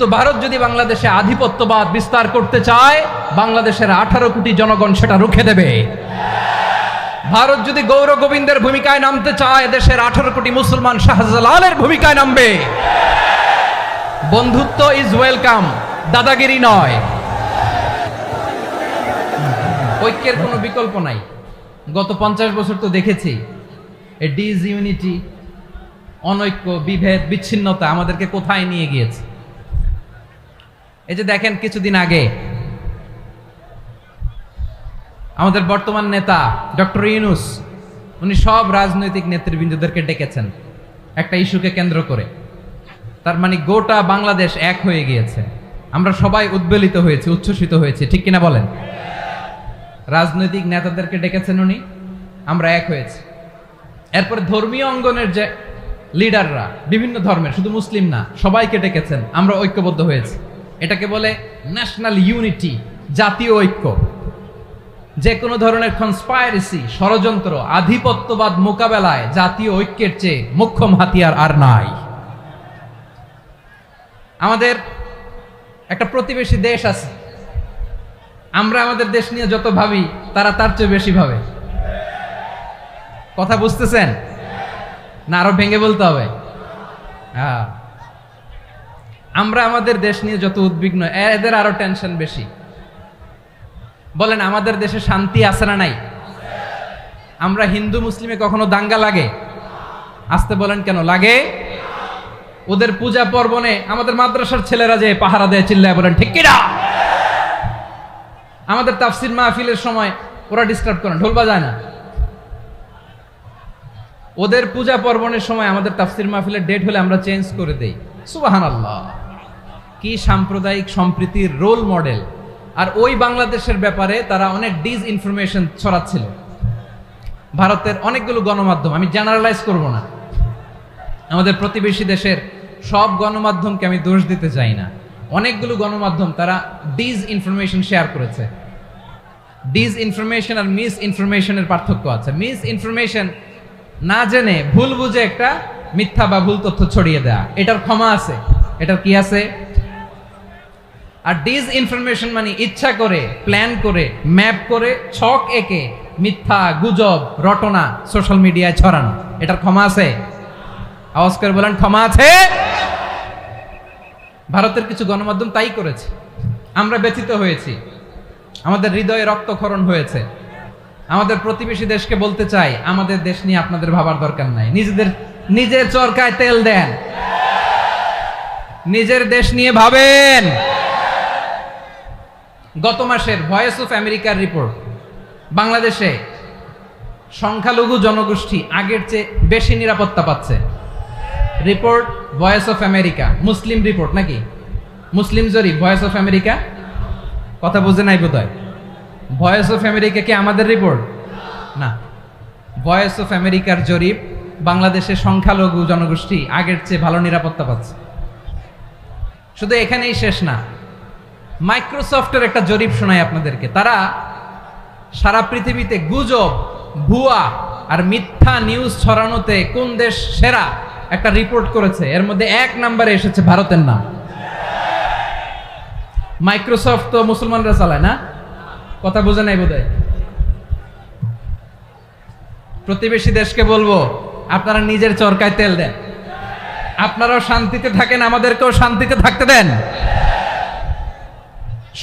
তো ভারত যদি বাংলাদেশে আধিপত্যবাদ বিস্তার করতে চায়, বাংলাদেশের 18 কোটি জনগণ সেটা রুখে দেবে। ভারত যদি গৌর গোবিন্দের ভূমিকায় নামতে চায়, দেশের 18 কোটি মুসলমান শাহজালালের ভূমিকায় নামবে। বন্ধুত্ব ইজ ওয়েলকাম, দাদাগিরি নয়। ঐক্যের কোনো বিকল্প নাই। গত 50 বছর তো দেখেছি এই ডিসইউনিটি, অনৈক্য, বিভেদ, বিচ্ছিন্নতা আমাদেরকে কোথায় নিয়ে গিয়েছে। এই যে দেখেন, কিছুদিন আগে আমাদের বর্তমান নেতা ডক্টর ইউনূস, উনি সব রাজনৈতিক নেতৃবৃন্দদেরকে ডেকেছেন একটা ইস্যুকে কেন্দ্র করে। তার মানে গোটা বাংলাদেশ এক হয়ে গিয়েছে। আমরা সবাই উদ্বেলিত হয়েছি, উচ্ছ্বসিত হয়েছি, ঠিক কিনা বলেন? রাজনৈতিক নেতাদেরকে ডেকেছেন উনি, আমরা এক হয়েছি। এরপরে ধর্মীয় অঙ্গনের যে লিডাররা, বিভিন্ন ধর্মের, শুধু মুসলিম না, সবাইকে ডেকেছেন, আমরা ঐক্যবদ্ধ হয়েছি। এটাকে বলে ন্যাশনাল ইউনিটি, জাতীয় ঐক্য। যে কোনো ধরনের কনস্পাইরেসি, ষড়যন্ত্র, আধিপত্যবাদ মোকাবেলায় জাতীয় ঐক্যের চেয়ে মোক্ষম হাতিয়ার আর নাই। আমাদের একটা প্রতিবেশী দেশ আছে, আমরা আমাদের দেশ নিয়ে যত ভাবি, তারা তার চেয়ে বেশি ভাবে। কথা বুঝতেছেন না? আরো ভেঙে বলতে হবে। হ্যাঁ, আমরা আমাদের দেশ নিয়ে যত উদ্বিগ্ন, এদের আরো টেনশন বেশি। বলেন, আমাদের দেশে শান্তি আছে না নাই? আমরা হিন্দু মুসলিমে কখনো দাঙ্গা লাগে? আসতে বলেন, কেন লাগে? ওদের পূজা পার্বণে আমাদের মাদ্রাসার ছেলেরা যে পাহারা দেয়, চিল্লায় বলেন ঠিক কিনা? আমাদের তাফসির মাহফিলের সময় ওরা ডিস্টার্ব করে, ঢোল বাজায় না। ওদের পূজা পার্বণের সময় আমাদের তাফসির মাহফিলের ডেট হলে আমরা চেঞ্জ করে দেই। সুবহানাল্লাহ, কি সাম্প্রদায়িক সম্প্রীতির রোল মডেল। আর ওই বাংলাদেশের ব্যাপারে তারা অনেক ডিসইনফরমেশন ছড়াচ্ছিল। ভারতের অনেকগুলো গণমাধ্যম, আমি জেনারেলাইজ করব না, আমাদের প্রতিবেশী দেশের সব গণমাধ্যমকে আমি দোষ দিতে চাই না। অনেকগুলো গণমাধ্যম তারা ডিসইনফরমেশন শেয়ার করেছে। ডিসইনফরমেশন আর মিস ইনফরমেশনের পার্থক্য আছে। মিস ইনফরমেশন না জেনে ভুল বুঝে একটা মিথ্যা বা ভুল তথ্য ছড়িয়ে দেয়া, এটার ক্ষমা আছে, এটার কি আছে। আর ডিসইনফরমেশন মানে ইচ্ছা করে, প্ল্যান করে, ম্যাপ করে, ছক এঁকে মিথ্যা, গুজব, রটনা সোশ্যাল মিডিয়ায় ছড়ানো, এটার ক্ষমা আছে? আওয়াজ করে বলেন, ক্ষমা আছে? ভারতের কিছু গণমাধ্যম তাই করেছে। আমরা ব্যথিত হয়েছি, আমাদের হৃদয়ে রক্তক্ষরণ হয়েছে। আমাদের প্রতিবেশী দেশকে বলতে চাই, আমাদের দেশ নিয়ে আপনাদের ভাবার দরকার নাই। নিজের চরকায় তেল দেন, নিজের দেশ নিয়ে ভাবেন। গত মাসের ভয়েস অফ আমেরিকার রিপোর্ট, বাংলাদেশে সংখ্যালঘু জনগোষ্ঠী আগের চেয়ে বেশি নিরাপত্তা পাচ্ছে। Report voice of America, Muslim report নাকি? মুসলিম জরিপ, ভয়েস অফ আমেরিকা। কথা বুঝে নাই বোধহয়। ভয়েস অফ আমেরিকা কি আমাদের রিপোর্ট না? ভয়েস অফ আমেরিকার জরিপ, বাংলাদেশে সংখ্যালঘু জনগোষ্ঠী আগের চেয়ে ভালো নিরাপত্তা পাচ্ছে। শুধু এখানেই শেষ না, মাইক্রোসফটের একটা জরিপ শোনায় আপনাদেরকে। তারা সারা পৃথিবীতে গুজব, ভুয়া আর মিথ্যা নিউজ ছড়ানোতে কোন দেশ সেরা একটা রিপোর্ট করেছে। এর মধ্যে 1 নম্বরে এসেছে ভারতের নাম। মাইক্রোসফট তো মুসলমানরা চালায় না? কথা বোঝে নাই বোধহয়। প্রতিবেশী দেশকে বলবো, আপনারা নিজের চরকায় তেল দেন, আপনারাও শান্তিতে থাকেন, আমাদেরকেও শান্তিতে থাকতে দেন।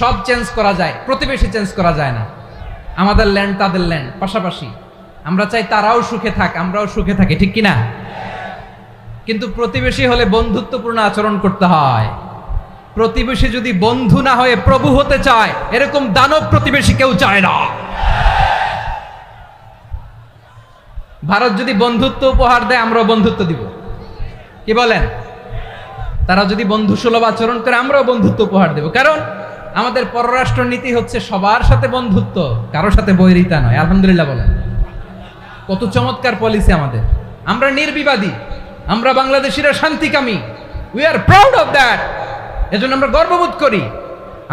সব চেঞ্জ করা যায়, প্রতিবেশী চেঞ্জ করা যায় না। আমাদের ল্যান্ড তাদের ল্যান্ড, পাশাপাশি। আমরা চাই তারাও সুখে থাক, আমরাও সুখে থাকি, ঠিক কিনা? কিন্তু প্রতিবেশী হলে বন্ধুত্বপূর্ণ আচরণ করতে হয়। প্রতিবেশী যদি বন্ধু না হয়ে প্রভু হতে চায়, এরকম দানব প্রতিবেশী কেউ চায় না। ভারত যদি বন্ধুত্ব উপহার দেয়, আমরাও বন্ধুত্ব দিব, কি বলেন? তারা যদি বন্ধু সুলভ আচরণ করে, আমরাও বন্ধুত্ব উপহার দেব। কারণ আমাদের পররাষ্ট্র নীতি হচ্ছে সবার সাথে বন্ধুত্ব, কারোর সাথে বৈরিতা নয়। আলহামদুলিল্লাহ বলেন, কত চমৎকার পলিসি আমাদের। আমরা নির্বিবাদী, আমরা বাংলাদেশিরা শান্তিকামী। We are proud of that. এজন্য আমরা গর্ববোধ করি।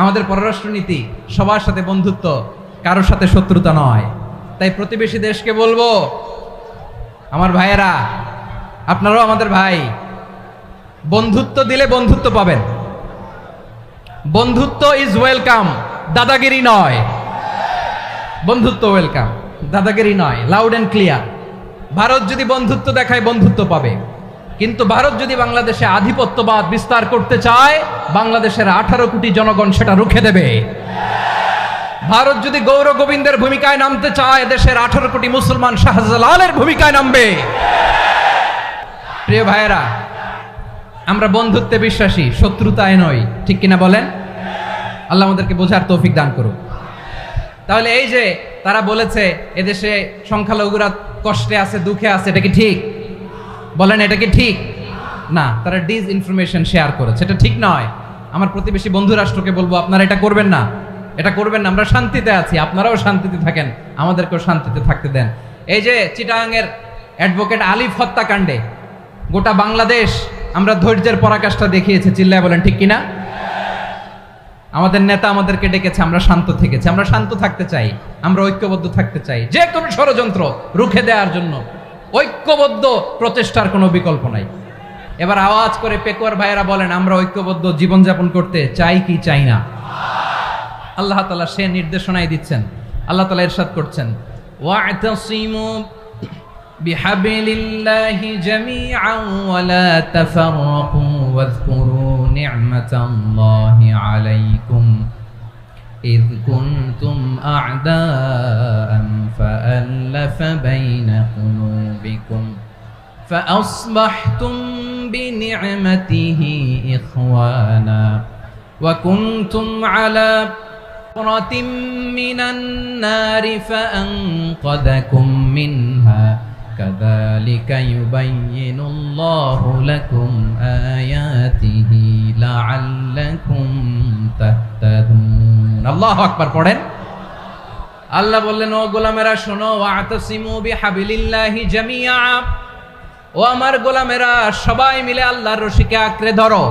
আমাদের পররাষ্ট্র নীতি সবার সাথে বন্ধুত্ব, কারোর সাথে শত্রুতা নয়। তাই প্রতিবেশী দেশকে বলবো, আমার ভাইয়েরা, আপনারাও আমাদের ভাই, বন্ধুত্ব দিলে বন্ধুত্ব পাবেন। বন্ধুত্ব ইজ ওয়েলকাম, দাদাগিরি নয়। বন্ধুত্ব ওয়েলকাম, দাদাগিরি নয়, লাউড এন্ড ক্লিয়ার। ভারত যদি বন্ধুত্ব দেখায় বন্ধুত্ব পাবে, কিন্তু ভারত যদি বাংলাদেশে আধিপত্যবাদ বিস্তার করতে চায়, বাংলাদেশের 18 কোটি জনগণ সেটা রুখে দেবে। ভারত যদি গৌর গোবিন্দের ভূমিকায় নামতে চায়, দেশের 18 কোটি মুসলমান শাহজালালের ভূমিকায় নামবে। প্রিয় ভাইয়েরা, আমরা বন্ধুত্বে বিশ্বাসী, শত্রুতায় নই, ঠিক কিনা বলেন? আল্লাহ আমাদেরকে বোঝার তৌফিক দান করুক। তাহলে এই যে তারা বলেছে এদেশে সংখ্যালঘুরা কষ্টে আছে, দুঃখে আছে, এটা কি ঠিক? বলেন, এটা কি ঠিক? না, তারা ডিস ইনফরমেশন শেয়ার করেছে, এটা ঠিক নয়। আমার প্রতিবেশী বন্ধু রাষ্ট্রকে বলবো, আপনারা এটা করবেন না, এটা করবেন না। আমরা শান্তিতে আছি, আপনারাও শান্তিতে থাকেন, আমাদেরকেও শান্তিতে থাকতে দেন। এই যে চিটাগাংয়ের অ্যাডভোকেট আলিফ হত্যাকাণ্ডে গোটা বাংলাদেশ আমরা ধৈর্যের পরাকাষ্ঠা দেখিয়েছে, চিল্লায় বলেন ঠিক কিনা? আমাদের নেতা আমাদেরকে ডেকেছে, আমরা শান্ত থেকেছি। আমরা শান্ত থাকতে চাই, আমরা ঐক্যবদ্ধ থাকতে চাই। যে কোনো ষড়যন্ত্র রুখে দেওয়ার জন্য ঐক্যবদ্ধ প্রচেষ্টার কোনো বিকল্প নাই। এবার আওয়াজ করে পেকুয়ার ভাইয়েরা বলেন, আমরা ঐক্যবদ্ধ জীবনযাপন করতে চাই কি চাই না? আল্লাহ তাআলা সে নির্দেশনাই দিচ্ছেন। আল্লাহ তাআলা ইরশাদ করছেন, ওয়া'তাসিমু বিহাবলিল্লাহি জামিআন ওয়া লা তাফাররাকু ওয়াযকুরু নি'মাতাল্লাহি আলাইকুম إذ كنتم أعداء فألف بين قلوبكم فأصبحتم بنعمته إخوانا وكنتم على حفرة من النار فأنقذكم منها كذلك يبين الله لكم آياته لعلكم تهتدون الله أكبر পড়েন। আল্লাহ বললেন, ও গোলামেরা শোনো, ওয়াতাসিমু বিহাবিলিল্লাহি জামিআ, ও আমার গোলামেরা সবাই মিলে আল্লাহর রশিকে আঁকড়ে ধরো।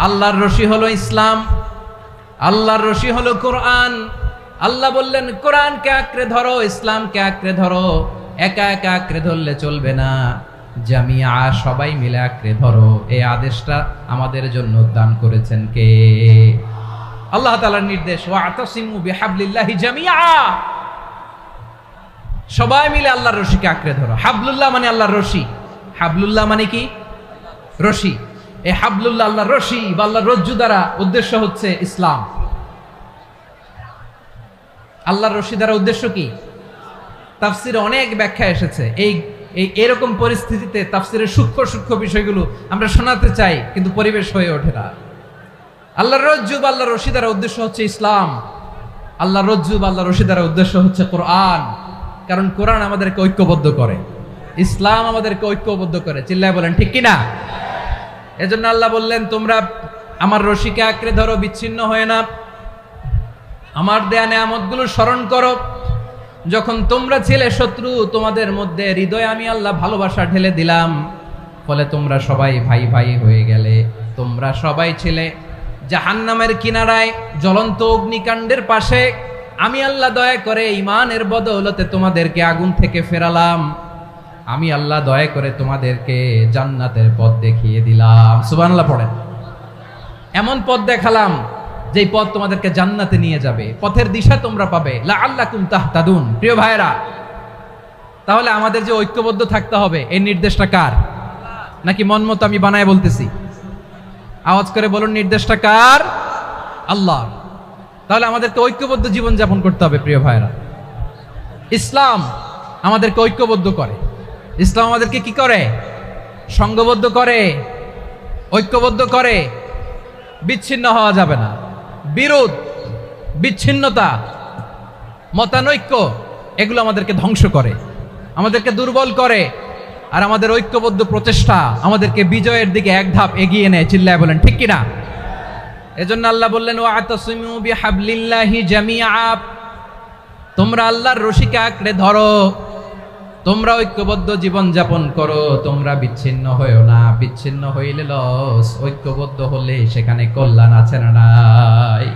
আল্লাহর রশি হলো ইসলাম, আল্লাহর রশি হলো কোরআন। আল্লাহ বললেন, কোরআনকে আঁকড়ে ধরো, ইসলামকে আঁকড়ে ধরো। একা একা আঁকড়ে ধরলে চলবে না, জামিআ সবাই মিলে আঁকড়ে ধরো। এই আদেশটা আমাদের জন্য দান করেছেন কে? আল্লাহ তাআলার নির্দেশ, ওয়াতাসিমু বিহাবলিল্লাহি জামিআ, সবাই মিলে আল্লাহর রশিকে আঁকড়ে ধরো। হাবলুল্লাহ মানে আল্লাহর রশি। হাবলুল্লাহ মানে কি? রশি। এই হাবলুল্লাহ আল্লাহর রশি বা আল্লাহর রজ্জু দ্বারা উদ্দেশ্য হচ্ছে ইসলাম। আল্লাহর রশি দ্বারা উদ্দেশ্য কি? তাফসিরে অনেক ব্যাখ্যা এসেছে। এই এরকম পরিস্থিতিতে তাফসিরের সূক্ষ্ম সূক্ষ্ম বিষয়গুলো আমরা শোনাতে চাই, কিন্তু পরিবেশ হয়ে ওঠে না। আল্লাহর রজ্জু বা আল্লাহর রশি দ্বারা উদ্দেশ্য হচ্ছে ইসলাম। আল্লাহর রজ্জু বা আল্লাহর রশি দ্বারা উদ্দেশ্য হচ্ছে কোরআন। কারণ কোরআন আমাদেরকে ঐক্যবদ্ধ করে, ইসলাম আমাদেরকে ঐক্যবদ্ধ করে। চিল্লায় বলেন ঠিক কিনা? এজন্য আল্লাহ বললেন, তোমরা আমার রশিকে আঁকড়ে ধরো, বিচ্ছিন্ন হয়ে না। আমার দেয়া নেয়ামতগুলো স্মরণ করো। যখন তোমরা ছিলে শত্রু, তোমাদের মধ্যে হৃদয়ে আমি আল্লাহ ভালোবাসা ঢেলে দিলাম, ফলে তোমরা সবাই ভাই ভাই হয়ে গেলে। তোমরা সবাই ছিলে জাহান্নামের কিনারায়, জ্বলন্ত অগ্নিকাণ্ডের পাশে। আমি আল্লাহ দয়া করে ঈমানের বদৌলতে তোমাদেরকে আগুন থেকে ফেরালাম। আমি আল্লাহ দয়া করে তোমাদেরকে জান্নাতের পথ দেখিয়ে দিলাম। সুবহানাল্লাহ পড়েন। এমন পথ দেখালাম যেই পথ তোমাদেরকে জান্নাতে নিয়ে যাবে, পথের দিশা তোমরা পাবে। লাআল্লাকুম তাহতাদুন। প্রিয় ভাইরা, তাহলে আমাদের যে ঐক্যবদ্ধ থাকতে হবে, এই নির্দেশটা কার? নাকি মন মতো আমি বানায় বলতেছি? আওয়াজ করে বলুন, নির্দেশটা কার? আল্লাহ। তাহলে আমাদেরকে ঐক্যবদ্ধ জীবন যাপন করতে হবে। প্রিয় ভাইরা, ইসলাম আমাদেরকে ঐক্যবদ্ধ করে। ইসলাম আমাদেরকে কি করে? সংঘবদ্ধ করে, ঐক্যবদ্ধ করে। বিচ্ছিন্ন হওয়া যাবে না। বিরোধ, বিচ্ছিন্নতা, মতানৈক্য, এগুলো আমাদেরকে ধ্বংস করে, আমাদেরকে দুর্বল করে। আর আমাদের ঐক্যবদ্ধ প্রচেষ্টা আমাদেরকে বিজয়ের দিকে এক ধাপ এগিয়ে নেয়। চিল্লায় বলেন ঠিক কিনা? এজন্য আল্লাহ বললেন, ওয়াতাসিমু বিহাবলিল্লাহি জামিআ, তোমরা আল্লাহর রশিকে আঁকড়ে ধরো, তোমরা ঐক্যবদ্ধ জীবন যাপন করো, তোমরা বিচ্ছিন্ন হয়েও না। বিচ্ছিন্ন হইলে লস, ঐক্যবদ্ধ হলে সেখানে কল্যাণ আছে না নাই?